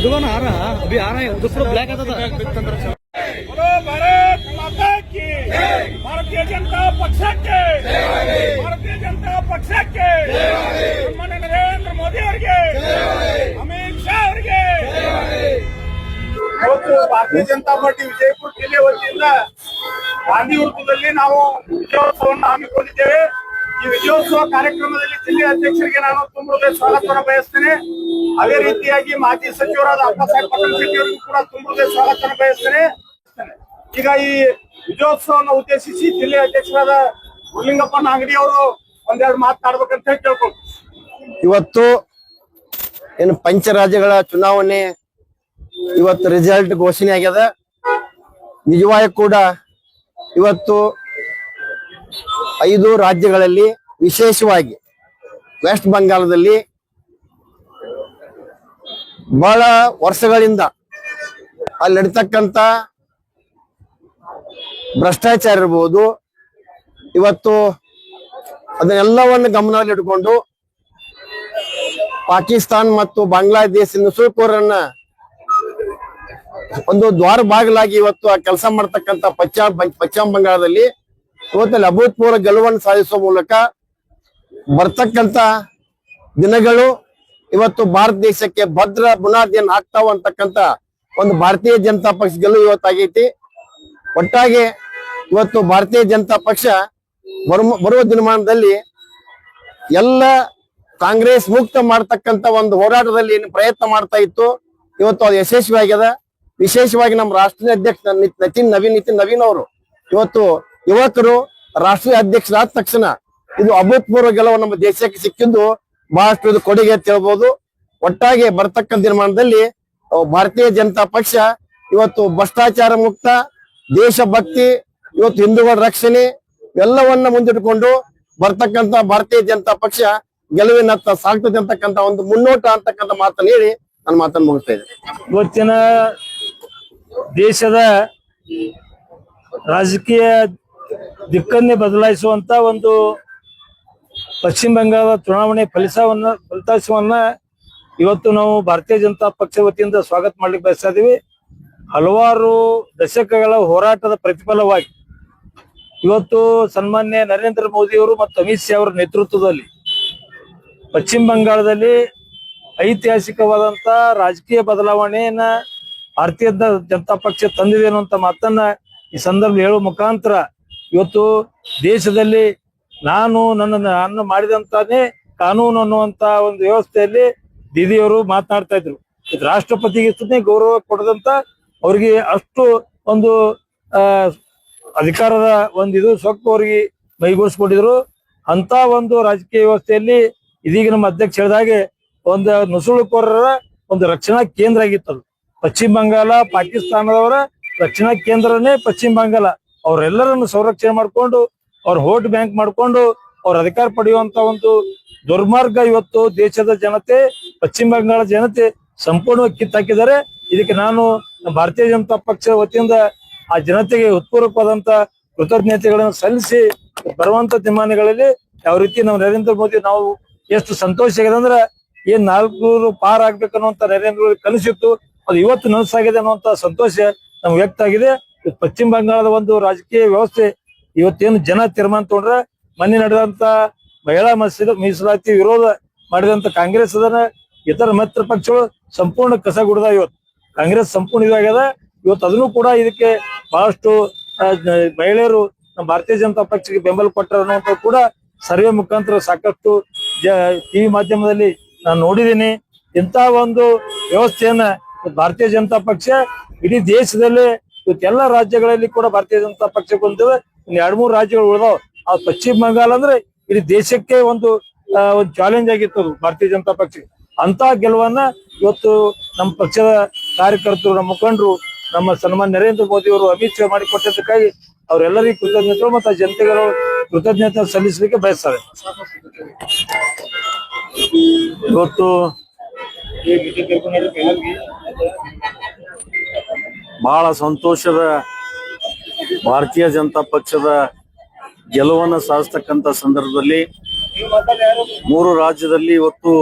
दुकान आ रहा अभी आ रहा है दूसरा ब्लैक आता था। बोलो भारत माता की, भारतीय जनता पक्ष के, भारतीय जनता पक्ष के, माननीय नरेंद्र मोदी ಅವರಿಗೆ, ಅಮಿತ್ ಶಾ ಅವರಿಗೆ. ಇವತ್ತು ಭಾರತೀಯ ಜನತಾ ಪಾರ್ಟಿ ವಿಜಯಪುರ ಜಿಲ್ಲೆ ವತಿಯಿಂದ ಗಾಂಧಿ ವೃತ್ತದಲ್ಲಿ ನಾವು ವಿಜಯೋತ್ಸವವನ್ನು ಹಮ್ಮಿಕೊಂಡಿದ್ದೇವೆ. ಈ ವಿಜಯೋತ್ಸವ ಕಾರ್ಯಕ್ರಮದಲ್ಲಿ ಜಿಲ್ಲೆ ಅಧ್ಯಕ್ಷರಿಗೆ ನಾನು ತುಂಬ ಹೃದಯ ಸ್ವಾಗತವನ್ನು ಬಯಸ್ತೇನೆ. ಅದೇ ರೀತಿಯಾಗಿ ಮಾಜಿ ಸಚಿವರಾದ ಅಪ್ಪಸಾಹೇಬ್ ಪಟೇಲ್ ಶೆಟ್ಟಿ ಅವರಿಗೂ ಕೂಡ ತುಂಬ ಹೃದಯ ಸ್ವಾಗತವನ್ನು ಬಯಸ್ತೇನೆ. ಈಗ ಈ ವಿಜಯೋತ್ಸವವನ್ನು ಉದ್ದೇಶಿಸಿ ಜಿಲ್ಲೆ ಅಧ್ಯಕ್ಷರಾದ ಗುರುಲಿಂಗಪ್ಪ ಅಂಗಡಿ ಅವರು ಒಂದೆರಡು ಮಾತನಾಡ್ಬೇಕಂತ ಹೇಳಿ ಕೇಳ್ಕೊಂಡು, ಇವತ್ತು ಏನು ಪಂಚರಾಜ್ಯಗಳ ಚುನಾವಣೆ ಇವತ್ತು ರಿಸಲ್ಟ್ ಘೋಷಣೆ ಆಗ್ಯದ. ನಿಜವಾಗಿ ಕೂಡ ಇವತ್ತು 5 ರಾಜ್ಯಗಳಲ್ಲಿ ವಿಶೇಷವಾಗಿ ವೆಸ್ಟ್ ಬಂಗಾಳದಲ್ಲಿ ಬಹಳ ವರ್ಷಗಳಿಂದ ಅಲ್ಲಿ ನಡೀತಕ್ಕಂಥ ಭ್ರಷ್ಟಾಚಾರ ಇರ್ಬೋದು, ಇವತ್ತು ಅದನ್ನೆಲ್ಲವನ್ನು ಗಮನದಲ್ಲಿಟ್ಟುಕೊಂಡು ಪಾಕಿಸ್ತಾನ ಮತ್ತು ಬಾಂಗ್ಲಾದೇಶ ನುಸುಳುಕೋರನ್ನ ಒಂದು ದ್ವಾರ ಬಾಗಿಲಾಗಿ ಇವತ್ತು ಆ ಕೆಲಸ ಮಾಡ್ತಕ್ಕಂಥ ಪಶ್ಚಿಮ ಬಂಗಾಳದಲ್ಲಿ ಇವತ್ತಲ್ಲಿ ಅಭೂತಪೂರ್ವ ಗೆಲುವನ್ನು ಸಾಧಿಸುವ ಮೂಲಕ ಬರ್ತಕ್ಕಂಥ ದಿನಗಳು ಇವತ್ತು ಭಾರತ ದೇಶಕ್ಕೆ ಭದ್ರ ಬುನಾದಿಯನ್ನು ಹಾಕ್ತಾವ ಅಂತಕ್ಕಂಥ ಒಂದು ಭಾರತೀಯ ಜನತಾ ಪಕ್ಷ ಗೆಲುವು ಇವತ್ತಾಗೈತಿ. ಒಟ್ಟಾಗಿ ಇವತ್ತು ಭಾರತೀಯ ಜನತಾ ಪಕ್ಷ ಬರುವ ದಿನಮಾನದಲ್ಲಿ ಎಲ್ಲ ಕಾಂಗ್ರೆಸ್ ಮುಕ್ತ ಮಾಡ್ತಕ್ಕಂಥ ಒಂದು ಹೋರಾಟದಲ್ಲಿ ಪ್ರಯತ್ನ ಮಾಡ್ತಾ ಇತ್ತು. ಇವತ್ತು ಅದು ಯಶಸ್ವಿ ಆಗ್ಯದ. ವಿಶೇಷವಾಗಿ ನಮ್ಮ ರಾಷ್ಟ್ರೀಯ ಅಧ್ಯಕ್ಷ ನಿತಿನ್ ನವೀನ್ ಅವರು ಇವತ್ತು ಯುವಕರು ರಾಷ್ಟ್ರೀಯ ಅಧ್ಯಕ್ಷರಾದ ತಕ್ಷಣ ಇದು ಅಭೂತಪೂರ್ವ ಗೆಲುವು ನಮ್ಮ ದೇಶಕ್ಕೆ ಸಿಕ್ಕಿದ್ದು ಬಹಳಷ್ಟು ಇದು ಕೊಡುಗೆ ಅಂತ ಹೇಳ್ಬೋದು. ಒಟ್ಟಾಗಿ ಬರ್ತಕ್ಕಂಥ ದಿನಮಾನದಲ್ಲಿ ಭಾರತೀಯ ಜನತಾ ಪಕ್ಷ ಇವತ್ತು ಭ್ರಷ್ಟಾಚಾರ ಮುಕ್ತ, ದೇಶಭಕ್ತಿ, ಇವತ್ತು ಹಿಂದೂಗಳ ರಕ್ಷಣೆ ಎಲ್ಲವನ್ನ ಮುಂದಿಟ್ಟುಕೊಂಡು ಬರ್ತಕ್ಕಂಥ ಭಾರತೀಯ ಜನತಾ ಪಕ್ಷ ಗೆಲುವಿನತ್ತ ಸಾಗ್ತದೆ ಅಂತಕ್ಕಂಥ ಒಂದು ಮುನ್ನೋಟ ಅಂತಕ್ಕಂಥ ಮಾತನ್ನು ಹೇಳಿ ನಾನು ಮಾತನ್ನು ಮುಗಿಸ್ತಾ ಇದ್ದೇನೆ. ಇವತ್ತಿನ ದೇಶದ ರಾಜಕೀಯ ದಿಕ್ಕನ್ನೇ ಬದಲಾಯಿಸುವಂತ ಒಂದು ಪಶ್ಚಿಮ ಬಂಗಾಳದ ಚುನಾವಣೆ ಫಲಿತಾಂಶವನ್ನ ಇವತ್ತು ನಾವು ಭಾರತೀಯ ಜನತಾ ಪಕ್ಷ ವತಿಯಿಂದ ಸ್ವಾಗತ ಮಾಡ್ಲಿಕ್ಕೆ ಬಯಸ್ತಾ ಇದೀವಿ. ಹಲವಾರು ದಶಕಗಳ ಹೋರಾಟದ ಪ್ರತಿಫಲವಾಗಿ ಇವತ್ತು ಸನ್ಮಾನ್ಯ ನರೇಂದ್ರ ಮೋದಿ ಅವರು ಮತ್ತು ಅಮಿತ್ ಶಾ ಅವರ ನೇತೃತ್ವದಲ್ಲಿ ಪಶ್ಚಿಮ ಬಂಗಾಳದಲ್ಲಿ ಐತಿಹಾಸಿಕವಾದಂತ ರಾಜಕೀಯ ಬದಲಾವಣೆಯನ್ನ ಭಾರತೀಯ ಜನತಾ ಪಕ್ಷ ತಂದಿದೆ ಅನ್ನುವಂತ ಮಾತನ್ನ ಈ ಸಂದರ್ಭ ಹೇಳುವ ಮುಖಾಂತರ ಇವತ್ತು ದೇಶದಲ್ಲಿ ನಾನು ಮಾಡಿದಂತಾನೆ ಕಾನೂನು ಅನ್ನುವಂತ ಒಂದು ವ್ಯವಸ್ಥೆಯಲ್ಲಿ ದೀದಿಯವರು ಮಾತನಾಡ್ತಾ ಇದ್ರು. ರಾಷ್ಟ್ರಪತಿಗೆ ಗೌರವ ಕೊಡದಂತ ಅವ್ರಿಗೆ ಅಷ್ಟು ಒಂದು ಅಧಿಕಾರದ ಒಂದು ಇದು ಸೊಕ್ಕು ಅವ್ರಿಗೆ ಮೈಗೂಡಿಸ್ಕೊಂಡಿದ್ರು. ಅಂತ ಒಂದು ರಾಜಕೀಯ ವ್ಯವಸ್ಥೆಯಲ್ಲಿ ಇದೀಗ ನಮ್ಮ ಅಧ್ಯಕ್ಷ ಹೇಳಿದಾಗೆ ಒಂದು ನುಸುಳುಕೋರರ ಒಂದು ರಕ್ಷಣಾ ಕೇಂದ್ರ ಆಗಿತ್ತು. ಪಶ್ಚಿಮ ಬಂಗಾಳ ಪಾಕಿಸ್ತಾನದವರ ರಕ್ಷಣಾ ಕೇಂದ್ರನೇ ಪಶ್ಚಿಮ ಬಂಗಾಳ. ಅವರೆಲ್ಲರನ್ನು ಸಂರಕ್ಷಣೆ ಮಾಡ್ಕೊಂಡು ಅವ್ರ ವೋಟ್ ಬ್ಯಾಂಕ್ ಮಾಡ್ಕೊಂಡು ಅವ್ರ ಅಧಿಕಾರ ಪಡೆಯುವಂತ ಒಂದು ದುರ್ಮಾರ್ಗ ಇವತ್ತು ದೇಶದ ಜನತೆ, ಪಶ್ಚಿಮ ಬಂಗಾಳ ಜನತೆ ಸಂಪೂರ್ಣವಾಗಿ ಕಿತ್ತಾಕಿದ್ದಾರೆ. ಇದಕ್ಕೆ ನಾನು ಭಾರತೀಯ ಜನತಾ ಪಕ್ಷ ವತಿಯಿಂದ ಆ ಜನತೆಗೆ ಹೃತ್ಪೂರ್ವಕವಾದಂತ ಕೃತಜ್ಞತೆಗಳನ್ನು ಸಲ್ಲಿಸಿ ಬರುವಂತ ದಿನಮಾನಗಳಲ್ಲಿ ಯಾವ ರೀತಿ ನಾವು ನರೇಂದ್ರ ಮೋದಿ ನಾವು ಎಷ್ಟು ಸಂತೋಷ ಆಗಿದೆ ಅಂದ್ರೆ ಏನ್ 400 ಪಾರ್ ಆಗ್ಬೇಕನ್ನುವಂತ ನರೇಂದ್ರ ಮೋದಿ ಕನಸಿತ್ತು, ಅದು ಇವತ್ತು ನನಸಾಗಿದೆ ಅನ್ನುವಂತ ಸಂತೋಷ ನಮ್ಗೆ ವ್ಯಕ್ತ ಆಗಿದೆ. ಪಶ್ಚಿಮ ಬಂಗಾಳದ ಒಂದು ರಾಜಕೀಯ ವ್ಯವಸ್ಥೆ ಇವತ್ತೇನು ಜನ ತೀರ್ಮಾನ ತಗೊಂಡ್ರೆ ಮೊನ್ನೆ ನಡೆದಂತ ಮಹಿಳಾ ಮೀಸಲಾತಿ ವಿರೋಧ ಮಾಡಿದಂತ ಕಾಂಗ್ರೆಸ್ ಅದನ್ನ ಇತರ ಮಿತ್ರ ಪಕ್ಷಗಳು ಸಂಪೂರ್ಣ ಕಸಗುಡ್ದ. ಇವತ್ತು ಕಾಂಗ್ರೆಸ್ ಸಂಪೂರ್ಣ ಇದಾಗ್ಯದ. ಇವತ್ತು ಅದನ್ನು ಕೂಡ ಇದಕ್ಕೆ ಬಹಳಷ್ಟು ಮಹಿಳೆಯರು ನಮ್ಮ ಭಾರತೀಯ ಜನತಾ ಪಕ್ಷಕ್ಕೆ ಬೆಂಬಲ ಕೊಟ್ಟರು ಅನ್ನುವಂಥ ಕೂಡ ಸರ್ವೆ ಮುಖಾಂತರ ಸಾಕಷ್ಟು ಟಿವಿ ಮಾಧ್ಯಮದಲ್ಲಿ ನಾನು ನೋಡಿದ್ದೀನಿ. ಇಂಥ ಒಂದು ವ್ಯವಸ್ಥೆಯನ್ನ ಭಾರತೀಯ ಜನತಾ ಪಕ್ಷ ಇಡೀ ದೇಶದಲ್ಲೇ ಇವತ್ತೆಲ್ಲ ರಾಜ್ಯಗಳಲ್ಲಿ ಕೂಡ ಭಾರತೀಯ ಜನತಾ ಪಕ್ಷಕ್ಕೆ ಹೊಂದಿವೆ. 2-3 ರಾಜ್ಯಗಳು ಉಳಿದಾವ್. ಆ ಪಶ್ಚಿಮ ಬಂಗಾಳ ಅಂದ್ರೆ ಇಡೀ ದೇಶಕ್ಕೆ ಒಂದು ಚಾಲೆಂಜ್ ಆಗಿತ್ತು ಅದು ಭಾರತೀಯ ಜನತಾ ಪಕ್ಷಕ್ಕೆ. ಅಂತ ಗೆಲುವನ್ನ ಇವತ್ತು ನಮ್ಮ ಪಕ್ಷದ ಕಾರ್ಯಕರ್ತರು, ನಮ್ಮ ಮುಖಂಡರು, ನಮ್ಮ ಸನ್ಮಾನ್ಯ ನರೇಂದ್ರ ಮೋದಿ ಅವರು ಅಮಿತ್ ಶಾ ಮಾಡಿಕೊಟ್ಟದಕ್ಕಾಗಿ ಅವರೆಲ್ಲರಿಗೂ ಕೃತಜ್ಞತೆಗಳು ಮತ್ತು ಆ ಜನತೆಗಳು ಕೃತಜ್ಞತೆ ಸಲ್ಲಿಸಲಿಕ್ಕೆ ಬಯಸ್ತಾರೆ. ಇವತ್ತು ಬಹಳ ಸಂತೋಷದ ಭಾರತೀಯ ಜನತಾ ಪಕ್ಷದ ಗೆಲುವನ್ನು ಸಾಧಿಸ್ತಕ್ಕಂಥ ಸಂದರ್ಭದಲ್ಲಿ 3 ರಾಜ್ಯದಲ್ಲಿ ಇವತ್ತು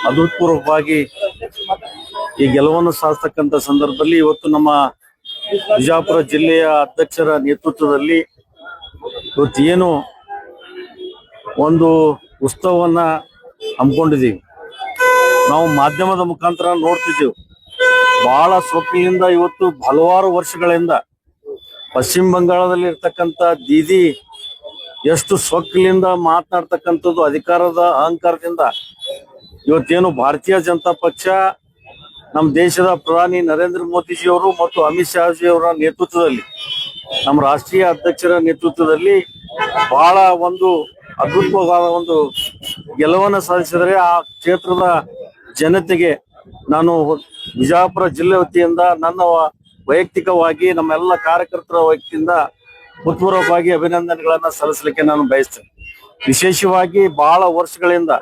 ಅಭೂತಪೂರ್ವವಾಗಿ ಈ ಗೆಲುವನ್ನು ಸಾಧಿಸ್ತಕ್ಕಂಥ ಸಂದರ್ಭದಲ್ಲಿ ಇವತ್ತು ನಮ್ಮ ಬಿಜಾಪುರ ಜಿಲ್ಲೆಯ ಅಧ್ಯಕ್ಷರ ನೇತೃತ್ವದಲ್ಲಿ ಇವತ್ತು ಏನು ಒಂದು ಉತ್ಸವವನ್ನ ಹಮ್ಮಿಕೊಂಡಿದ್ದೀವಿ. ನಾವು ಮಾಧ್ಯಮದ ಮುಖಾಂತರ ನೋಡ್ತಿದ್ದೀವಿ. ಬಹಳ ಸೊಕ್ಕಿನಿಂದ ಇವತ್ತು ಹಲವಾರು ವರ್ಷಗಳಿಂದ ಪಶ್ಚಿಮ ಬಂಗಾಳದಲ್ಲಿ ಇರ್ತಕ್ಕಂಥ ದೀದಿ ಎಷ್ಟು ಸೊಕ್ಕಿನಿಂದ ಮಾತನಾಡ್ತಕ್ಕಂಥದ್ದು, ಅಧಿಕಾರದ ಅಹಂಕಾರದಿಂದ ಇವತ್ತೇನು ಭಾರತೀಯ ಜನತಾ ಪಕ್ಷ ನಮ್ಮ ದೇಶದ ಪ್ರಧಾನಿ ನರೇಂದ್ರ ಮೋದಿಜಿಯವರು ಮತ್ತು ಅಮಿತ್ ಶಾಜಿಯವರ ನೇತೃತ್ವದಲ್ಲಿ, ನಮ್ಮ ರಾಷ್ಟ್ರೀಯ ಅಧ್ಯಕ್ಷರ ನೇತೃತ್ವದಲ್ಲಿ ಬಹಳ ಒಂದು ಅದ್ಭುತವಾದ ಒಂದು ಗೆಲುವನ್ನು ಸಾಧಿಸಿದರೆ ಆ ಕ್ಷೇತ್ರದ ಜನತೆಗೆ ನಾನು ಬಿಜಾಪುರ ಜಿಲ್ಲೆ ವತಿಯಿಂದ ನನ್ನ ವೈಯಕ್ತಿಕವಾಗಿ ನಮ್ಮೆಲ್ಲ ಕಾರ್ಯಕರ್ತರ ವೈಯಕ್ತಿಯಿಂದ ಹೃತ್ಪೂರ್ವಕವಾಗಿ ಅಭಿನಂದನೆಗಳನ್ನ ಸಲ್ಲಿಸಲಿಕ್ಕೆ ನಾನು ಬಯಸ್ತೇನೆ. ವಿಶೇಷವಾಗಿ ಬಹಳ ವರ್ಷಗಳಿಂದ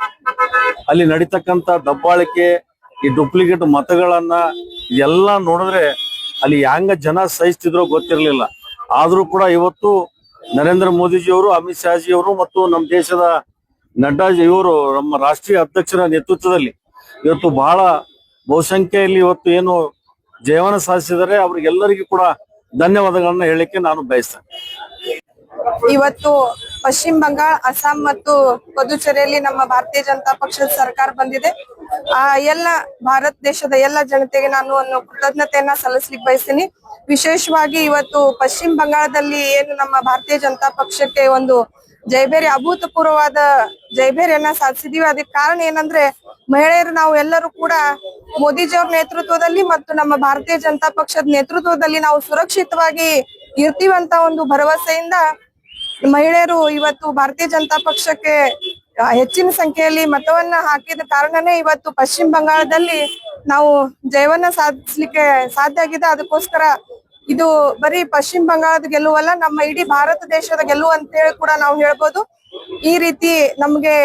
ಅಲ್ಲಿ ನಡೀತಕ್ಕಂಥ ದಬ್ಬಾಳಿಕೆ, ಈ ಡೂಪ್ಲಿಕೇಟ್ ಮತಗಳನ್ನ ಎಲ್ಲ ನೋಡಿದ್ರೆ ಅಲ್ಲಿ ಹ್ಯಾಂಗ ಜನ ಸಹಿಸ್ತಿದ್ರೋ ಗೊತ್ತಿರಲಿಲ್ಲ. ಆದ್ರೂ ಕೂಡ ಇವತ್ತು ನರೇಂದ್ರ ಮೋದಿಜಿಯವರು, ಅಮಿತ್ ಶಾಜಿಯವರು ಮತ್ತು ನಮ್ಮ ದೇಶದ ನಡ್ಡಾಜಿ ಇವರು ನಮ್ಮ ರಾಷ್ಟ್ರೀಯ ಅಧ್ಯಕ್ಷರ ನೇತೃತ್ವದಲ್ಲಿ ಇವತ್ತು ಬಹಳ ಬಹುಸಂಖ್ಯೆಯಲ್ಲಿ ಇವತ್ತು ಏನು ಜಯವನ್ನು ಸಾಧಿಸಿದರೆ ಅವರಿಗೆಲ್ಲರಿಗೂ ಕೂಡ ಧನ್ಯವಾದಗಳನ್ನ ಹೇಳಲಿಕ್ಕೆ ನಾನು ಬಯಸ್ತೇನೆ. ಇವತ್ತು ಪಶ್ಚಿಮ ಬಂಗಾಳ, ಅಸ್ಸಾಂ ಮತ್ತು ಪುದುಚೇರಿಯಲ್ಲಿ ನಮ್ಮ ಭಾರತೀಯ ಜನತಾ ಪಕ್ಷದ ಸರ್ಕಾರ ಬಂದಿದೆ. ಎಲ್ಲ ಭಾರತ ದೇಶದ ಎಲ್ಲ ಜನತೆಗೆ ನಾನು ಒಂದು ಕೃತಜ್ಞತೆಯನ್ನ ಸಲ್ಲಿಸ್ಲಿಕ್ಕೆ ಬಯಸ್ತೀನಿ. ವಿಶೇಷವಾಗಿ ಇವತ್ತು ಪಶ್ಚಿಮ ಬಂಗಾಳದಲ್ಲಿ ಏನು ನಮ್ಮ ಭಾರತೀಯ ಜನತಾ ಪಕ್ಷಕ್ಕೆ ಒಂದು ಜಯಬೇರಿ, ಅಭೂತಪೂರ್ವವಾದ ಜಯಬೇರಿಯನ್ನ ಸಾಧಿಸಿದೀವಿ. ಅದಕ್ಕೆ ಕಾರಣ ಏನಂದ್ರೆ ಮಹಿಳೆಯರು ನಾವು ಎಲ್ಲರೂ ಕೂಡ ಮೋದಿಜಿಯವ್ರ ನೇತೃತ್ವದಲ್ಲಿ ಮತ್ತು ನಮ್ಮ ಭಾರತೀಯ ಜನತಾ ಪಕ್ಷದ ನೇತೃತ್ವದಲ್ಲಿ ನಾವು ಸುರಕ್ಷಿತವಾಗಿ ಇರ್ತೀವಂತ ಒಂದು ಭರವಸೆಯಿಂದ ಮಹಿಳೆಯರು ಇವತ್ತು ಭಾರತೀಯ ಜನತಾ ಪಕ್ಷಕ್ಕೆ ಹೆಚ್ಚಿನ ಸಂಖ್ಯೆಯಲ್ಲಿ ಮತವನ್ನ ಹಾಕಿದ ಕಾರಣನೇ ಇವತ್ತು ಪಶ್ಚಿಮ ಬಂಗಾಳದಲ್ಲಿ ನಾವು ಜಯವನ್ನ ಸಾಧಿಸ್ಲಿಕ್ಕೆ ಸಾಧ್ಯ ಆಗಿದೆ. ಅದಕ್ಕೋಸ್ಕರ ಇದು ಬರೀ ಪಶ್ಚಿಮ ಬಂಗಾಳದ ಗೆಲುವಲ್ಲ, ನಮ್ಮ ಇಡೀ ಭಾರತ ದೇಶದ ಗೆಲುವು ಅಂತ ಹೇಳಿ ಕೂಡ ನಾವು ಹೇಳ್ಬೋದು. ಈ ರೀತಿ ನಮ್ಗೆ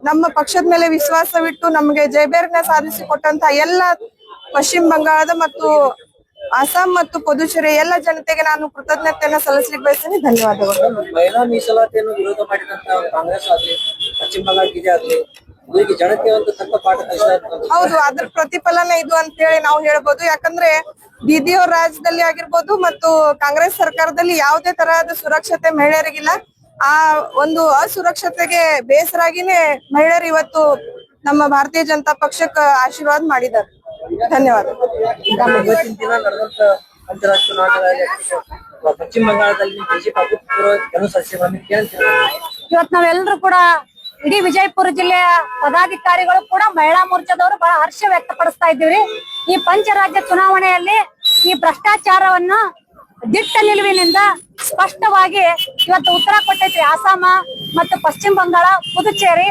ನಮ್ಮ ಪಕ್ಷದ ಮೇಲೆ ವಿಶ್ವಾಸವಿಟ್ಟು ನಮ್ಗೆ ಜಯಬೇರಿನ ಸಾಧಿಸಿಕೊಟ್ಟಂತ ಎಲ್ಲ ಪಶ್ಚಿಮ ಬಂಗಾಳದ ಮತ್ತು ಅಸ್ಸಾಂ ಮತ್ತು ಪುದುಚೇರಿ ಎಲ್ಲ ಜನತೆಗೆ ನಾನು ಕೃತಜ್ಞತೆಯನ್ನ ಸಲ್ಲಿಸ್ಲಿಕ್ಕೆ ಬಯಸ್ತೀನಿ. ಧನ್ಯವಾದಗಳು. ಮಹಿಳಾ ಮೀಸಲಾತಿಯನ್ನು ವಿರೋಧ ಮಾಡಿದಂತ ಕಾಂಗ್ರೆಸ್ ಆಗಲಿ, ಪಶ್ಚಿಮ ಬಂಗಾಳ ಬಿಜೆಪಿ ಆಗಲಿ, ಇವರಿಗೆ ಜನತೆ ಒಂದು ತಕ್ಕ ಪಾಠ ಕಲಿಸ್ತಾ. ಹೌದು, ಅದ್ರ ಪ್ರತಿಫಲನ ಇದು ಅಂತ ಹೇಳಿ ನಾವು ಹೇಳ್ಬೋದು. ಯಾಕಂದ್ರೆ ದೀದಿಯವ್ರ ರಾಜ್ಯದಲ್ಲಿ ಆಗಿರ್ಬೋದು ಮತ್ತು ಕಾಂಗ್ರೆಸ್ ಸರ್ಕಾರದಲ್ಲಿ ಯಾವುದೇ ತರಹದ ಸುರಕ್ಷತೆ ಮಹಿಳೆಯರಿಗಿಲ್ಲ. ಆ ಒಂದು ಅಸುರಕ್ಷತೆಗೆ ಬೇಸರಾಗಿನೇ ಮಹಿಳೆಯರು ಇವತ್ತು ನಮ್ಮ ಭಾರತೀಯ ಜನತಾ ಪಕ್ಷಕ್ಕೆ ಆಶೀರ್ವಾದ ಮಾಡಿದ್ದಾರೆ. ಧನ್ಯವಾದ. ಇವತ್ತಿನ ದಿನ ನಡೆದಂತ ಅಂತಾರಾಷ್ಟ್ರೀಯ ಚುನಾವಣೆಗಳಲ್ಲಿ ಪಶ್ಚಿಮ ಬಂಗಾಳದಲ್ಲಿ ಬಿಜೆಪಿ ಅಭೂತಪೂರ್ವ ಗೆಲುವು ಸಾಧಿಸಿದೆ. ಇವತ್ತು ನಾವೆಲ್ಲರೂ ಕೂಡ ಇಡೀ ವಿಜಯಪುರ ಜಿಲ್ಲೆಯ ಪದಾಧಿಕಾರಿಗಳು ಕೂಡ ಮಹಿಳಾ ಮೋರ್ಚಾದವರು ಬಹಳ ಹರ್ಷ ವ್ಯಕ್ತಪಡಿಸ್ತಾ ಇದ್ದೀವಿ. ಈ ಪಂಚರಾಜ್ಯ ಚುನಾವಣೆಯಲ್ಲಿ ಈ ಭ್ರಷ್ಟಾಚಾರವನ್ನು ದಿಟ್ಟ ನಿಲುವಿನಿಂದ ಸ್ಪಷ್ಟವಾಗಿ ಇವತ್ತು ಉತ್ತರ ಕೊಟ್ಟೈತ್ರಿ. ಅಸ್ಸಾಂ ಮತ್ತು ಪಶ್ಚಿಮ ಬಂಗಾಳ, ಪುದುಚೇರಿ.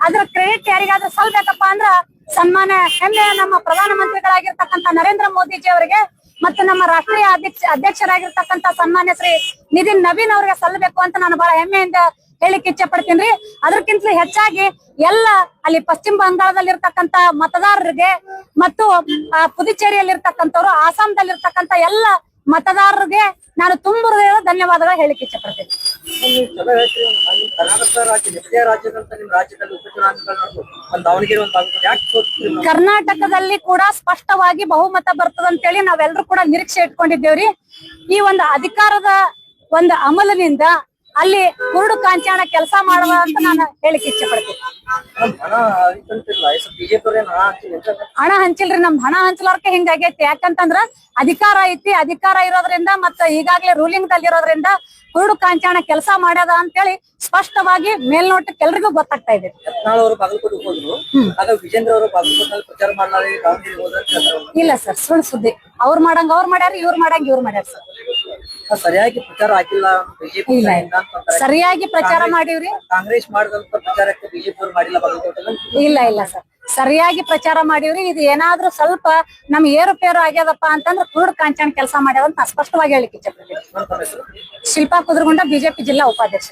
ಅದ್ರ ಕ್ರೆಡಿಟ್ ಯಾರಿಗಾದ್ರೂ ಸಲ್ಬೇಕಪ್ಪ ಅಂದ್ರ ಸನ್ಮಾನ್ಯ ಹೆಮ್ಮೆಯ ನಮ್ಮ ಪ್ರಧಾನಮಂತ್ರಿಗಳಾಗಿರ್ತಕ್ಕಂಥ ನರೇಂದ್ರ ಮೋದಿಜಿ ಅವರಿಗೆ ಮತ್ತು ನಮ್ಮ ರಾಷ್ಟ್ರೀಯ ಅಧ್ಯಕ್ಷರಾಗಿರ್ತಕ್ಕಂಥ ಸನ್ಮಾನ್ಯ ಶ್ರೀ ನಿತಿನ್ ನವೀನ್ ಅವರಿಗೆ ಸಲ್ಲಬೇಕು ಅಂತ ನಾನು ಬಹಳ ಹೆಮ್ಮೆಯಿಂದ ಹೇಳಿಕ್ಕೆ ಇಚ್ಛೆ ಪಡ್ತೀನಿ. ಅದಕ್ಕಿಂತಲೂ ಹೆಚ್ಚಾಗಿ ಎಲ್ಲ ಅಲ್ಲಿ ಪಶ್ಚಿಮ ಬಂಗಾಳದಲ್ಲಿ ಇರ್ತಕ್ಕಂಥ ಮತದಾರರಿಗೆ ಮತ್ತು ಪುದುಚೇರಿಯಲ್ಲಿ ಇರ್ತಕ್ಕಂಥವ್ರು, ಆಸಾಂದಲ್ಲಿರ್ತಕ್ಕಂಥ ಎಲ್ಲ ಮತದಾರರಿಗೆ ನಾನು ತುಂಬ ಧನ್ಯವಾದಗಳು ಹೇಳಿಕ್ಕೆ ಇಚ್ಛೆ ಪಡ್ತೀನಿ. ಕರ್ನಾಟಕದಲ್ಲಿ ಕೂಡ ಸ್ಪಷ್ಟವಾಗಿ ಬಹುಮತ ಬರ್ತದಂತೇಳಿ ನಾವೆಲ್ಲರೂ ಕೂಡ ನಿರೀಕ್ಷೆ ಇಟ್ಕೊಂಡಿದ್ದೇವ್ರಿ. ಈ ಒಂದು ಅಧಿಕಾರದ ಒಂದು ಅಮಲಿನಿಂದ ಅಲ್ಲಿ ಕುರುಡು ಕಾಂಚಾಣ ಕೆಲಸ ಮಾಡುವ ಅಂತ ನಾನು ಹೇಳಿಕ್ಕೆ ಇಚ್ಛೆ ಪಡ್ತೀನಿ. ಹಣ ಹಂಚಿಲ್ರಿ, ನಮ್ದು ಹಣ ಹಂಚಲಾರ್ಕೆ ಹಿಂಗಾಗೈತಿ. ಯಾಕಂತಂದ್ರ ಅಧಿಕಾರ ಐತಿ, ಅಧಿಕಾರ ಇರೋದ್ರಿಂದ ಮತ್ತೆ ಈಗಾಗಲೇ ರೂಲಿಂಗ್ ದಲ್ಲಿ ಇರೋದ್ರಿಂದ ಕುರುಡು ಕಾಂಚಾಣ ಕೆಲಸ ಮಾಡ್ಯದ ಅಂತೇಳಿ ಸ್ಪಷ್ಟವಾಗಿ ಮೇಲ್ನೋಟಕ್ಕೆ ಎಲ್ರಿಗೂ ಗೊತ್ತಾಗ್ತಾ ಇದೆ. ಇಲ್ಲ ಸರ್, ಸುಳ್ಳು ಸುದ್ದಿ. ಅವ್ರು ಮಾಡಂಗ ಅವ್ರು ಮಾಡ್ಯಾರ, ಇವ್ರು ಮಾಡಂಗ ಇವ್ರು ಮಾಡ್ಯಾರ ಸರ್. ಸರಿಯಾಗಿ ಪ್ರಚಾರ ಆಗಿಲ್ಲ. ಸರಿಯಾಗಿ ಪ್ರಚಾರ ಮಾಡಿವ್ರಿ. ಕಾಂಗ್ರೆಸ್ ಮಾಡಿದಂತ ಪ್ರಚಾರಕ್ಕೆ ಬಿಜೆಪಿ ಮಾಡಿಲ್ಲ. ಇಲ್ಲ ಇಲ್ಲ ಸರ್, ಸರಿಯಾಗಿ ಪ್ರಚಾರ ಮಾಡಿವ್ರಿ. ಇದು ಏನಾದ್ರೂ ಸ್ವಲ್ಪ ನಮ್ ಏರುಪೇರು ಆಗ್ಯದಪ್ಪ ಅಂತಂದ್ರೆ ಕುರುಡ್ ಕಾಂಚಾಣ ಕೆಲಸ ಮಾಡ್ಯಾವ ಅಂತ ಸ್ಪಷ್ಟವಾಗಿ ಹೇಳಿಕ್ಕೆ ಇಚ್ಛೆ ಪಡ್ತೀನಿ. ಶಿಲ್ಪಾ ಕುದ್ರಗುಂಡ, ಬಿಜೆಪಿ ಜಿಲ್ಲಾ ಉಪಾಧ್ಯಕ್ಷ.